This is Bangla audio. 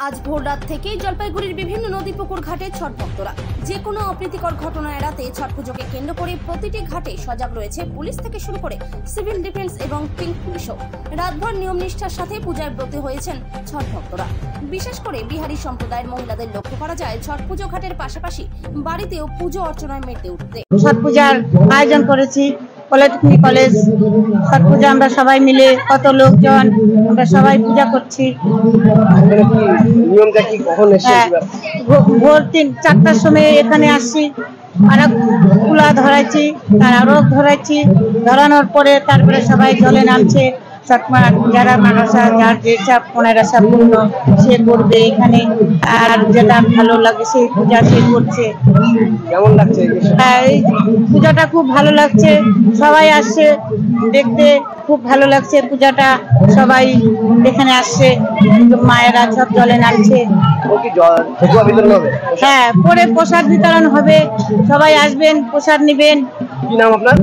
আজ ভোর রাত থেকেই জলপাইগুড়ির বিভিন্ন নদী পুকুর ঘাটে ছট ভক্তরা। যে কোনো অপ্রীতিকর ঘটনা এড়াতে ছট পুজোকে কেন্দ্র করে প্রতিটি ঘাটে সজাগ রয়েছে পুলিশ থেকে শুরু করে সিভিল ডিফেন্স এবং পিঙ্ক পুলিশও। রাতভর নিয়ম নিষ্ঠার সাথে পূজায় ব্রতী হয়েছেন ছট ভক্তরা। বিশেষ করে বিহারি সম্প্রদায়ের মহিলাদের লক্ষ্য করা যায় ছট পুজো ঘাটের পাশাপাশি বাড়িতেও পুজো অর্চনায় মেতে উঠতে। ছট পূজার আয়োজন করেছি পলিটেকনিক কলেজ। ছট পূজা আমরা সবাই মিলে কত লোকজন আমরা সবাই পূজা করছি। ভোর 3-4টার সময় এখানে আসছি, আর কুলা ধরাইছি, তার আরো ধরাইছি, ধরানোর পরে তারপরে সবাই জলে নামছে। যারা মানসা যার যেটা মনের আশা পূর্ণ সে করবে এখানে, আর যেটা ভালো লাগে সেই পূজা সে করছে। কেমন লাগছে এই পূজাটা? খুব ভালো লাগছে, সবাই আসছে দেখতে, খুব ভালো লাগছে পূজাটা। সবাই এখানে আসছে, মায়েরা সব জলে নামছে। হ্যাঁ, পরে প্রসাদ বিতরণ হবে, সবাই আসবেন, প্রসাদ নিবেন। কি নাম আপনার?